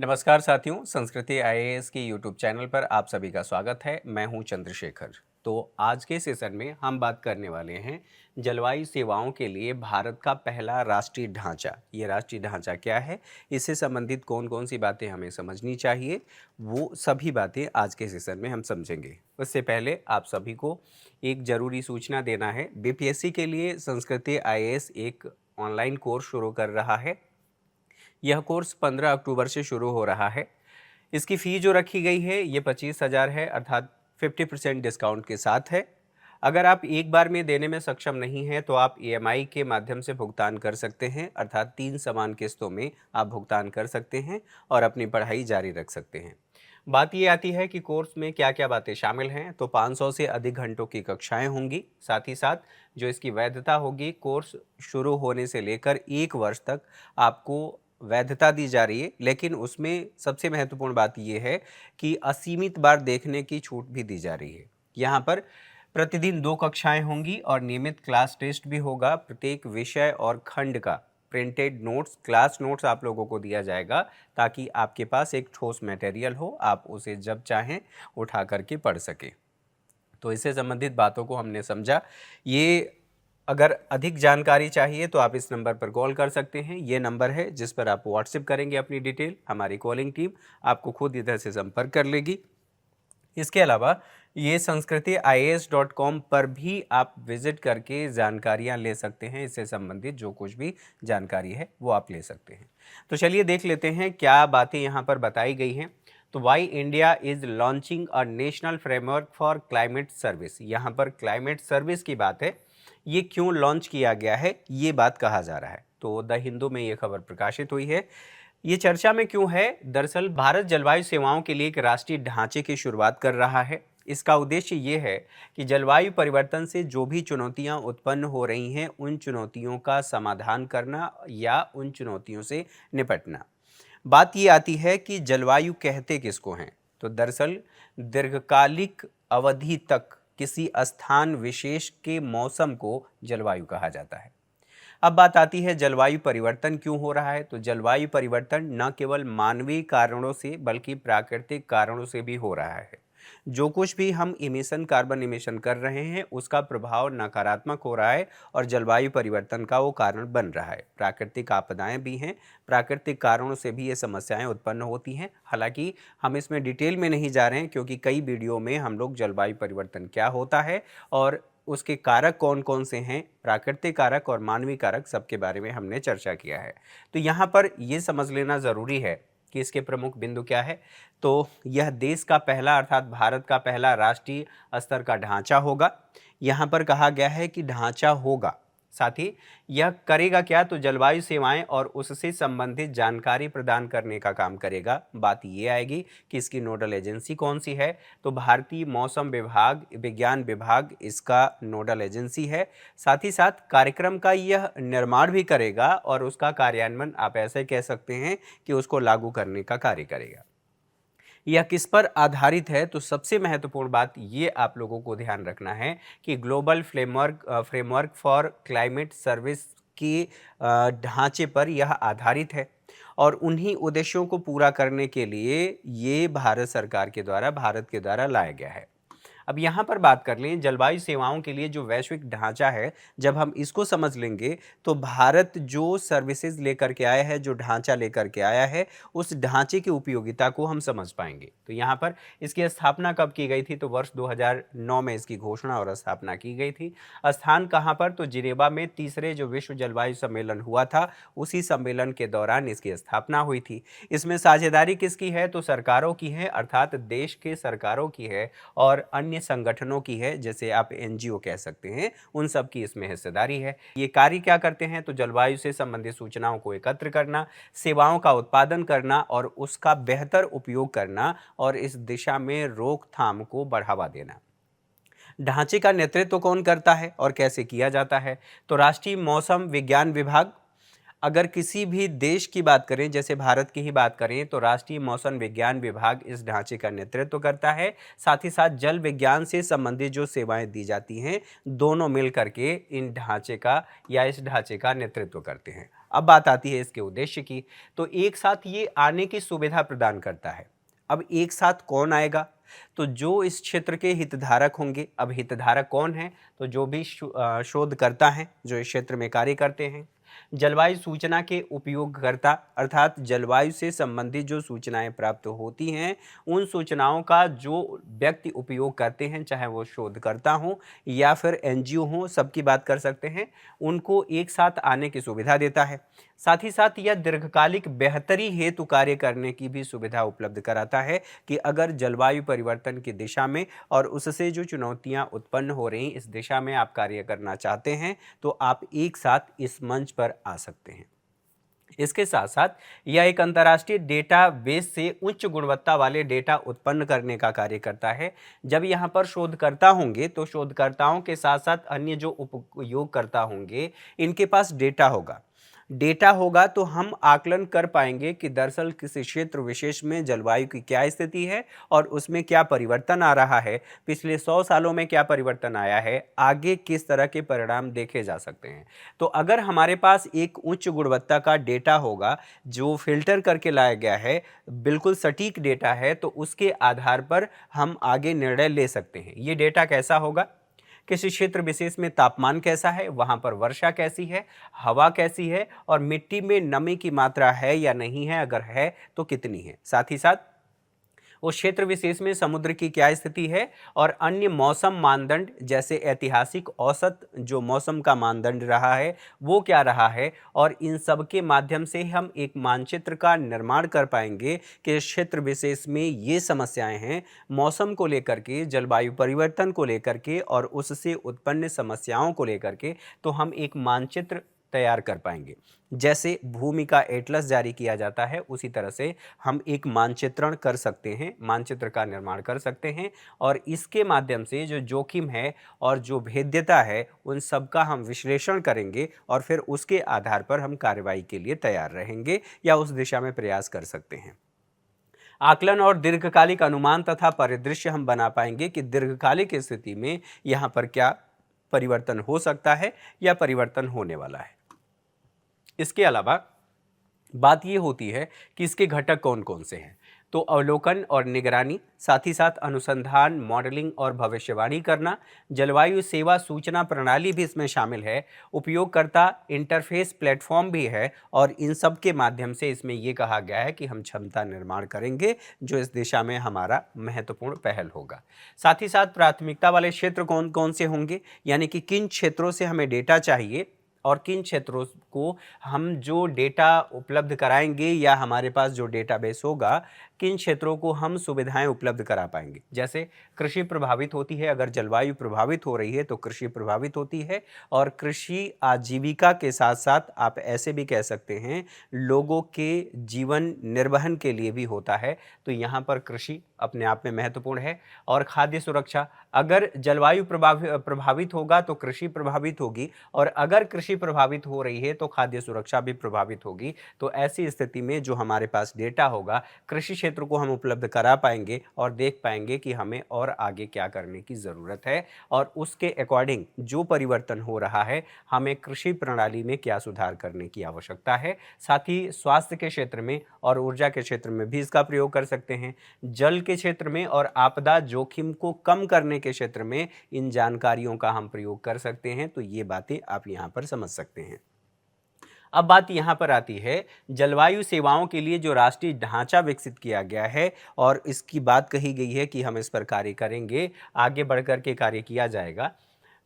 नमस्कार साथियों, संस्कृति आईएएस के यूट्यूब चैनल पर आप सभी का स्वागत है। मैं हूं चंद्रशेखर। तो आज के सेशन में हम बात करने वाले हैं जलवायु सेवाओं के लिए भारत का पहला राष्ट्रीय ढांचा। ये राष्ट्रीय ढांचा क्या है, इससे संबंधित कौन कौन सी बातें हमें समझनी चाहिए, वो सभी बातें आज के सेशन में हम समझेंगे। उससे पहले आप सभी को एक ज़रूरी सूचना देना है। बीपीएससी के लिए संस्कृति आईएएस एक ऑनलाइन कोर्स शुरू कर रहा है। यह कोर्स 15 अक्टूबर से शुरू हो रहा है। इसकी फ़ी जो रखी गई है ये 25,000 है, अर्थात 50% डिस्काउंट के साथ है। अगर आप एक बार में देने में सक्षम नहीं हैं तो आप ईएमआई के माध्यम से भुगतान कर सकते हैं, अर्थात 3 समान किस्तों में आप भुगतान कर सकते हैं और अपनी पढ़ाई जारी रख सकते हैं। बात ये आती है कि कोर्स में क्या क्या बातें शामिल हैं। तो 500 से अधिक घंटों की कक्षाएं होंगी। साथ ही साथ जो इसकी वैधता होगी, कोर्स शुरू होने से लेकर 1 वर्ष तक आपको वैधता दी जा रही है। लेकिन उसमें सबसे महत्वपूर्ण बात यह है कि असीमित बार देखने की छूट भी दी जा रही है। यहाँ पर प्रतिदिन 2 कक्षाएं होंगी और नियमित क्लास टेस्ट भी होगा। प्रत्येक विषय और खंड का प्रिंटेड नोट्स, क्लास नोट्स आप लोगों को दिया जाएगा ताकि आपके पास एक ठोस मटेरियल हो, आप उसे जब चाहें उठा करके पढ़ सकें। तो इससे संबंधित बातों को हमने समझा। ये अगर अधिक जानकारी चाहिए तो आप इस नंबर पर कॉल कर सकते हैं। ये नंबर है जिस पर आप व्हाट्सएप करेंगे अपनी डिटेल, हमारी कॉलिंग टीम आपको खुद इधर से संपर्क कर लेगी। इसके अलावा ये sanskrithias.com पर भी आप विजिट करके जानकारियां ले सकते हैं। इससे संबंधित जो कुछ भी जानकारी है वो आप ले सकते हैं। तो चलिए देख लेते हैं क्या बातें यहाँ पर बताई गई हैं। तो why India is launching a national framework for climate service. यहाँ पर क्लाइमेट सर्विस की बात है। ये क्यों लॉन्च किया गया है, ये बात कहा जा रहा है। तो द हिंदू में ये खबर प्रकाशित हुई है। ये चर्चा में क्यों है? दरअसल भारत जलवायु सेवाओं के लिए एक राष्ट्रीय ढांचे की शुरुआत कर रहा है। इसका उद्देश्य ये है कि जलवायु परिवर्तन से जो भी चुनौतियां उत्पन्न हो रही हैं, उन चुनौतियों का समाधान करना या उन चुनौतियों से निपटना। बात ये आती है कि जलवायु कहते किसको हैं? तो दरअसल दीर्घकालिक अवधि तक किसी स्थान विशेष के मौसम को जलवायु कहा जाता है। अब बात आती है जलवायु परिवर्तन क्यों हो रहा है। तो जलवायु परिवर्तन न केवल मानवीय कारणों से बल्कि प्राकृतिक कारणों से भी हो रहा है। जो कुछ भी हम कार्बन इमिशन कर रहे हैं उसका प्रभाव नकारात्मक हो रहा है और जलवायु परिवर्तन का वो कारण बन रहा है। प्राकृतिक आपदाएं भी हैं, प्राकृतिक कारणों से भी ये समस्याएं उत्पन्न होती हैं। हालांकि हम इसमें डिटेल में नहीं जा रहे हैं क्योंकि कई वीडियो में हम लोग जलवायु परिवर्तन क्या होता है और उसके कारक कौन कौन से हैं, प्राकृतिक कारक और मानवीय कारक, सबके बारे में हमने चर्चा किया है। तो यहाँ पर ये समझ लेना ज़रूरी है कि इसके प्रमुख बिंदु क्या है। तो यह देश का पहला अर्थात भारत का पहला राष्ट्रीय स्तर का ढांचा होगा। यहाँ पर कहा गया है कि ढांचा होगा, साथ ही यह करेगा क्या? तो जलवायु सेवाएं और उससे संबंधित जानकारी प्रदान करने का काम करेगा। बात ये आएगी कि इसकी नोडल एजेंसी कौन सी है। तो भारतीय मौसम विभाग, विज्ञान विभाग इसका नोडल एजेंसी है। साथ ही साथ कार्यक्रम का यह निर्माण भी करेगा और उसका कार्यान्वयन आप ऐसे कह सकते हैं कि उसको लागू करने का कार्य करेगा। यह किस पर आधारित है? तो सबसे महत्वपूर्ण बात ये आप लोगों को ध्यान रखना है कि global framework for climate service की ढांचे पर यह आधारित है और उन्हीं उद्देश्यों को पूरा करने के लिए ये भारत के द्वारा लाया गया है। अब यहाँ पर बात कर लें जलवायु सेवाओं के लिए जो वैश्विक ढांचा है, जब हम इसको समझ लेंगे तो भारत जो सर्विसेज लेकर के आया है, जो ढांचा लेकर के आया है, उस ढांचे की उपयोगिता को हम समझ पाएंगे। तो यहाँ पर इसकी स्थापना कब की गई थी? तो वर्ष 2009 में इसकी घोषणा और स्थापना की गई थी। स्थान कहाँ पर? तो जिनेवा में तीसरे जो विश्व जलवायु सम्मेलन हुआ था, उसी सम्मेलन के दौरान इसकी स्थापना हुई थी। इसमें साझेदारी किसकी है? तो सरकारों की है, अर्थात देश के सरकारों की है और अन्य संगठनों की है, जैसे आप एनजीओ कह सकते हैं, उन सब की इसमें हिस्सेदारी है। ये कार्य क्या करते हैं? तो जलवायु से संबंधित सूचनाओं को एकत्र करना, सेवाओं का उत्पादन करना और उसका बेहतर उपयोग करना और इस दिशा में रोकथाम को बढ़ावा देना। ढांचे का नेतृत्व कौन करता है और कैसे किया जाता है? तो राष्ट्रीय मौसम विज्ञान विभाग। अगर किसी भी देश की बात करें, जैसे भारत की ही बात करें, तो राष्ट्रीय मौसम विज्ञान विभाग इस ढांचे का नेतृत्व करता है। साथ ही साथ जल विज्ञान से संबंधित जो सेवाएं दी जाती हैं, दोनों मिल करके इन ढांचे का या इस ढांचे का नेतृत्व करते हैं। अब बात आती है इसके उद्देश्य की, तो एक साथ ये आने की सुविधा प्रदान करता है। अब एक साथ कौन आएगा? तो जो इस क्षेत्र के हितधारक होंगे। अब हितधारक कौन है? तो जो भी शोधकर्ता हैं, जो इस क्षेत्र में कार्य करते हैं। जलवायु सूचना के उपयोगकर्ता, अर्थात जलवायु से संबंधित जो सूचनाएं प्राप्त होती हैं, उन सूचनाओं का जो व्यक्ति उपयोग करते हैं, चाहे वो शोधकर्ता हों या फिर एनजीओ हों, सबकी बात कर सकते हैं, उनको एक साथ आने की सुविधा देता है। साथ ही साथ यह दीर्घकालिक बेहतरी हेतु कार्य करने की भी सुविधा उपलब्ध कराता है कि अगर जलवायु परिवर्तन की दिशा में और उससे जो चुनौतियां उत्पन्न हो रही, इस दिशा में आप कार्य करना चाहते हैं, तो आप एक साथ इस मंच पर आ सकते हैं। इसके साथ साथ यह एक अंतर्राष्ट्रीय डेटा बेस से उच्च गुणवत्ता वाले डेटा उत्पन्न करने का कार्य करता है। जब यहाँ पर शोधकर्ता होंगे तो शोधकर्ताओं के साथ साथ अन्य जो उपयोगकर्ता होंगे, इनके पास डेटा होगा तो हम आकलन कर पाएंगे कि दरअसल किसी क्षेत्र विशेष में जलवायु की क्या स्थिति है और उसमें क्या परिवर्तन आ रहा है, पिछले 100 सालों में क्या परिवर्तन आया है, आगे किस तरह के परिणाम देखे जा सकते हैं। तो अगर हमारे पास एक उच्च गुणवत्ता का डेटा होगा जो फिल्टर करके लाया गया है, बिल्कुल सटीक डेटा है, तो उसके आधार पर हम आगे निर्णय ले सकते हैं। ये डेटा कैसा होगा? किसी क्षेत्र विशेष में तापमान कैसा है, वहां पर वर्षा कैसी है, हवा कैसी है और मिट्टी में नमी की मात्रा है या नहीं है, अगर है तो कितनी है। साथ ही साथ उस क्षेत्र विशेष में समुद्र की क्या स्थिति है और अन्य मौसम मानदंड, जैसे ऐतिहासिक औसत जो मौसम का मानदंड रहा है वो क्या रहा है, और इन सब के माध्यम से हम एक मानचित्र का निर्माण कर पाएंगे कि इस क्षेत्र विशेष में ये समस्याएं हैं, मौसम को लेकर के, जलवायु परिवर्तन को लेकर के और उससे उत्पन्न समस्याओं को लेकर के, तो हम एक मानचित्र तैयार कर पाएंगे। जैसे भूमि का एटलस जारी किया जाता है, उसी तरह से हम एक मानचित्रण कर सकते हैं, मानचित्र का निर्माण कर सकते हैं, और इसके माध्यम से जो जोखिम है और जो भेद्यता है, उन सब का हम विश्लेषण करेंगे और फिर उसके आधार पर हम कार्रवाई के लिए तैयार रहेंगे या उस दिशा में प्रयास कर सकते हैं। आकलन और दीर्घकालिक अनुमान तथा परिदृश्य हम बना पाएंगे कि दीर्घकालिक स्थिति में यहाँ पर क्या परिवर्तन हो सकता है या परिवर्तन होने वाला है। इसके अलावा बात ये होती है कि इसके घटक कौन कौन से हैं। तो अवलोकन और निगरानी, साथ ही साथ अनुसंधान, मॉडलिंग और भविष्यवाणी करना, जलवायु सेवा सूचना प्रणाली भी इसमें शामिल है, उपयोगकर्ता इंटरफेस प्लेटफॉर्म भी है, और इन सब के माध्यम से इसमें यह कहा गया है कि हम क्षमता निर्माण करेंगे जो इस दिशा में हमारा महत्वपूर्ण पहल होगा। साथ ही साथ प्राथमिकता वाले क्षेत्र कौन कौन से होंगे, यानी कि किन क्षेत्रों से हमें डेटा चाहिए और किन क्षेत्रों को हम जो डेटा उपलब्ध कराएंगे या हमारे पास जो डेटाबेस होगा, किन क्षेत्रों को हम सुविधाएं उपलब्ध करा पाएंगे। जैसे कृषि प्रभावित होती है, अगर जलवायु प्रभावित हो रही है तो कृषि प्रभावित होती है, और कृषि आजीविका के साथ साथ आप ऐसे भी कह सकते हैं लोगों के जीवन निर्वहन के लिए भी होता है, तो यहाँ पर कृषि अपने आप में महत्वपूर्ण है। और खाद्य सुरक्षा, अगर जलवायु प्रभावित होगा तो कृषि प्रभावित होगी, और अगर कृषि प्रभावित हो रही है तो खाद्य सुरक्षा भी प्रभावित होगी। तो ऐसी स्थिति में जो हमारे पास डेटा होगा, कृषि क्षेत्र को हम उपलब्ध करा पाएंगे और देख पाएंगे कि हमें और आगे क्या करने की ज़रूरत है, और उसके अकॉर्डिंग जो परिवर्तन हो रहा है, हमें कृषि प्रणाली में क्या सुधार करने की आवश्यकता है। साथ ही स्वास्थ्य के क्षेत्र में और ऊर्जा के क्षेत्र में भी इसका प्रयोग कर सकते हैं। जल के क्षेत्र में और आपदा जोखिम को कम करने के क्षेत्र में इन जानकारियों का हम प्रयोग कर सकते हैं। तो ये बातें आप यहाँ पर समझ सकते हैं। अब बात यहाँ पर आती है जलवायु सेवाओं के लिए जो राष्ट्रीय ढांचा विकसित किया गया है, और इसकी बात कही गई है कि हम इस पर कार्य करेंगे, आगे बढ़कर के कार्य किया जाएगा।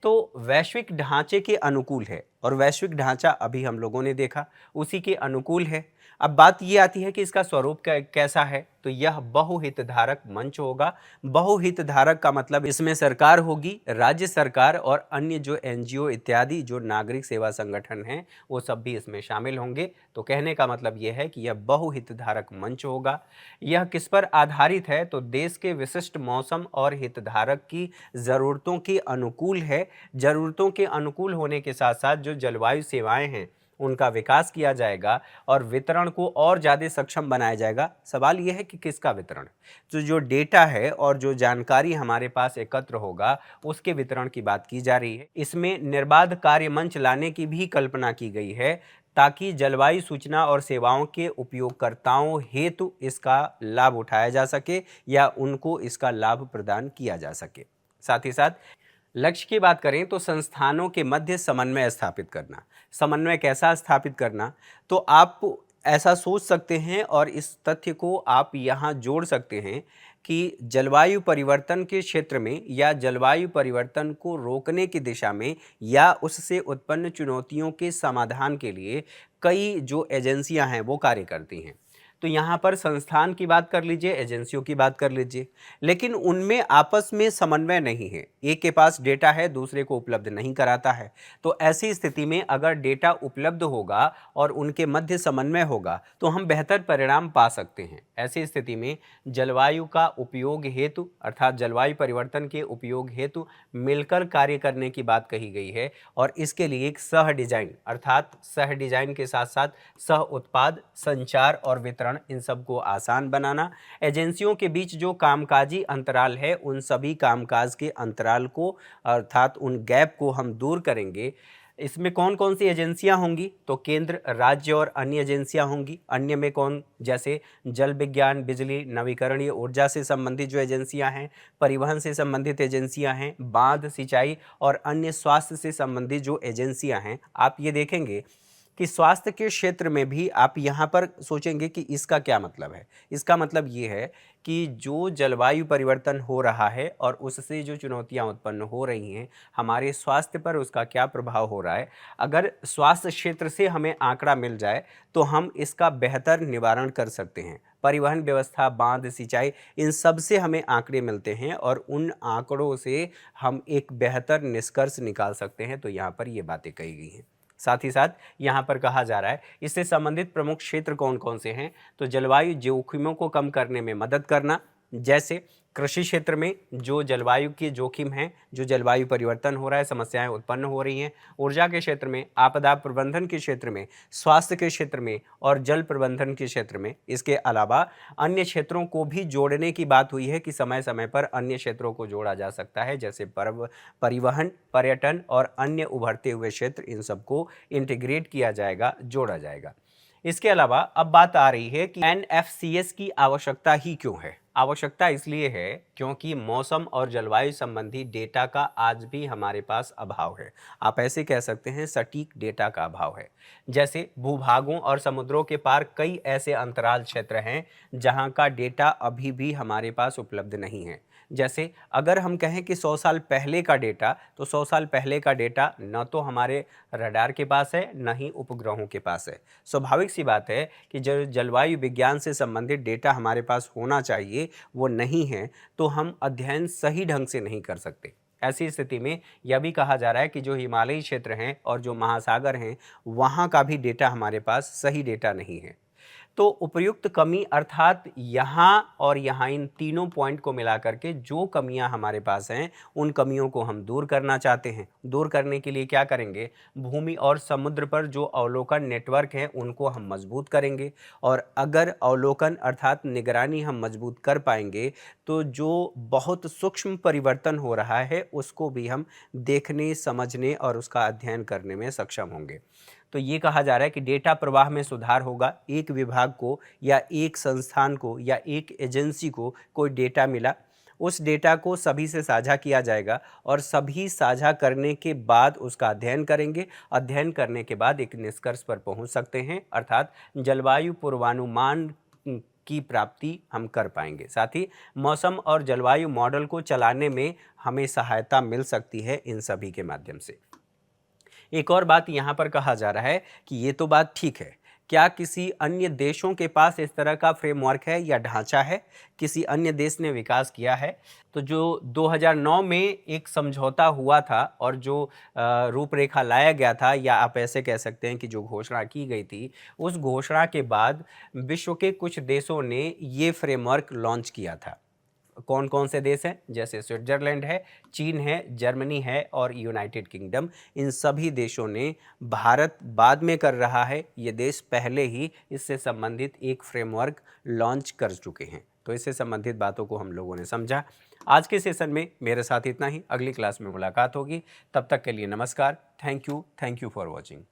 तो वैश्विक ढांचे के अनुकूल है, और वैश्विक ढांचा अभी हम लोगों ने देखा उसी के अनुकूल है। अब बात ये आती है कि इसका स्वरूप कैसा है, तो यह बहुहितधारक मंच होगा। बहुहितधारक का मतलब इसमें सरकार होगी, राज्य सरकार और अन्य जो एनजीओ इत्यादि जो नागरिक सेवा संगठन हैं, वो सब भी इसमें शामिल होंगे। तो कहने का मतलब यह है कि यह बहुहितधारक मंच होगा। यह किस पर आधारित है, तो देश के विशिष्ट मौसम और हितधारक की ज़रूरतों के अनुकूल है। ज़रूरतों के अनुकूल होने के साथ साथ जो जलवायु सेवाएं हैं उनका विकास किया जाएगा और वितरण को और ज़्यादा सक्षम बनाया जाएगा। सवाल यह है कि किसका वितरण, तो जो डेटा है और जो जानकारी हमारे पास एकत्र होगा उसके वितरण की बात की जा रही है। इसमें निर्बाध कार्य मंच लाने की भी कल्पना की गई है, ताकि जलवायु सूचना और सेवाओं के उपयोगकर्ताओं हेतु इसका लाभ उठाया जा सके या उनको इसका लाभ प्रदान किया जा सके। साथ ही साथ लक्ष्य की बात करें तो संस्थानों के मध्य समन्वय स्थापित करना। समन्वय कैसा स्थापित करना, तो आप ऐसा सोच सकते हैं और इस तथ्य को आप यहाँ जोड़ सकते हैं कि जलवायु परिवर्तन के क्षेत्र में या जलवायु परिवर्तन को रोकने की दिशा में या उससे उत्पन्न चुनौतियों के समाधान के लिए कई जो एजेंसियां हैं वो कार्य करती हैं। तो यहाँ पर संस्थान की बात कर लीजिए, एजेंसियों की बात कर लीजिए, लेकिन उनमें आपस में समन्वय नहीं है। एक के पास डेटा है, दूसरे को उपलब्ध नहीं कराता है। तो ऐसी स्थिति में अगर डेटा उपलब्ध होगा और उनके मध्य समन्वय होगा तो हम बेहतर परिणाम पा सकते हैं। ऐसी स्थिति में जलवायु का उपयोग हेतु अर्थात जलवायु परिवर्तन के उपयोग हेतु मिलकर कार्य करने की बात कही गई है और इसके लिए एक सह डिजाइन अर्थात सह डिजाइन के साथ साथ सह उत्पाद, संचार और वितरण इन सबको आसान बनाना। एजेंसियों के बीच जो कामकाजी अंतराल है उन सभी कामकाज के अंतराल को अर्थात उन गैप को हम दूर करेंगे। इसमें कौन कौन सी एजेंसियां होंगी, तो केंद्र, राज्य और अन्य एजेंसियां होंगी। अन्य में कौन, जैसे जल विज्ञान, बिजली, नवीकरणीय ऊर्जा से संबंधित जो एजेंसियां हैं, परिवहन से संबंधित एजेंसियां हैं, बांध, सिंचाई और अन्य स्वास्थ्य से संबंधित जो एजेंसियां हैं। आप ये देखेंगे कि स्वास्थ्य के क्षेत्र में भी आप यहाँ पर सोचेंगे कि इसका क्या मतलब है। इसका मतलब ये है कि जो जलवायु परिवर्तन हो रहा है और उससे जो चुनौतियाँ उत्पन्न हो रही हैं, हमारे स्वास्थ्य पर उसका क्या प्रभाव हो रहा है। अगर स्वास्थ्य क्षेत्र से हमें आंकड़ा मिल जाए तो हम इसका बेहतर निवारण कर सकते हैं। परिवहन व्यवस्था, बांध, सिंचाई, इन सब से हमें आंकड़े मिलते हैं और उन आंकड़ों से हम एक बेहतर निष्कर्ष निकाल सकते हैं। तो यहाँ पर ये बातें कही गई हैं। साथ ही साथ यहाँ पर कहा जा रहा है इससे संबंधित प्रमुख क्षेत्र कौन कौन से हैं, तो जलवायु जोखिमों को कम करने में मदद करना, जैसे कृषि क्षेत्र में जो जलवायु के जोखिम हैं, जो जलवायु परिवर्तन हो रहा है, समस्याएं उत्पन्न हो रही हैं, ऊर्जा के क्षेत्र में, आपदा प्रबंधन के क्षेत्र में, स्वास्थ्य के क्षेत्र में और जल प्रबंधन के क्षेत्र में। इसके अलावा अन्य क्षेत्रों को भी जोड़ने की बात हुई है कि समय समय पर अन्य क्षेत्रों को जोड़ा जा सकता है, जैसे परिवहन, पर्यटन और अन्य उभरते हुए क्षेत्र, इन सबको इंटीग्रेट किया जाएगा, जोड़ा जाएगा। इसके अलावा अब बात आ रही है कि एनएफसीएस की आवश्यकता ही क्यों है। आवश्यकता इसलिए है क्योंकि मौसम और जलवायु संबंधी डेटा का आज भी हमारे पास अभाव है। आप ऐसे कह सकते हैं सटीक डेटा का अभाव है। जैसे भूभागों और समुद्रों के पार कई ऐसे अंतराल क्षेत्र हैं जहां का डेटा अभी भी हमारे पास उपलब्ध नहीं है। जैसे अगर हम कहें कि 100 साल पहले का डेटा, तो 100 साल पहले का डेटा न तो हमारे रडार के पास है, न ही उपग्रहों के पास है। स्वाभाविक सी बात है कि जो जलवायु विज्ञान से संबंधित डेटा हमारे पास होना चाहिए वो नहीं है, तो हम अध्ययन सही ढंग से नहीं कर सकते। ऐसी स्थिति में यह भी कहा जा रहा है कि जो हिमालयी क्षेत्र हैं और जो महासागर हैं, वहाँ का भी डेटा हमारे पास सही डेटा नहीं है। तो उपयुक्त कमी अर्थात यहाँ और यहाँ, इन तीनों पॉइंट को मिलाकर के जो कमियां हमारे पास हैं उन कमियों को हम दूर करना चाहते हैं। दूर करने के लिए क्या करेंगे, भूमि और समुद्र पर जो अवलोकन नेटवर्क हैं उनको हम मजबूत करेंगे। और अगर अवलोकन अर्थात निगरानी हम मजबूत कर पाएंगे तो जो बहुत सूक्ष्म परिवर्तन हो रहा है उसको भी हम देखने, समझने और उसका अध्ययन करने में सक्षम होंगे। तो ये कहा जा रहा है कि डेटा प्रवाह में सुधार होगा। एक विभाग को या एक संस्थान को या एक एजेंसी को कोई डेटा मिला, उस डेटा को सभी से साझा किया जाएगा और सभी साझा करने के बाद उसका अध्ययन करेंगे। अध्ययन करने के बाद एक निष्कर्ष पर पहुंच सकते हैं, अर्थात जलवायु पूर्वानुमान की प्राप्ति हम कर पाएंगे। साथ ही मौसम और जलवायु मॉडल को चलाने में हमें सहायता मिल सकती है इन सभी के माध्यम से। एक और बात यहाँ पर कहा जा रहा है कि ये तो बात ठीक है, क्या किसी अन्य देशों के पास इस तरह का फ्रेमवर्क है या ढांचा है, किसी अन्य देश ने विकास किया है? तो जो 2009 में एक समझौता हुआ था और जो रूपरेखा लाया गया था, या आप ऐसे कह सकते हैं कि जो घोषणा की गई थी, उस घोषणा के बाद विश्व के कुछ देशों ने ये फ्रेमवर्क लॉन्च किया था। कौन कौन से देश हैं, जैसे स्विट्जरलैंड है, चीन है, जर्मनी है और यूनाइटेड किंगडम। इन सभी देशों ने, भारत बाद में कर रहा है, ये देश पहले ही इससे संबंधित एक फ्रेमवर्क लॉन्च कर चुके हैं। तो इससे संबंधित बातों को हम लोगों ने समझा। आज के सेशन में मेरे साथ इतना ही। अगली क्लास में मुलाकात होगी। तब तक के लिए नमस्कार। Thank you for watching.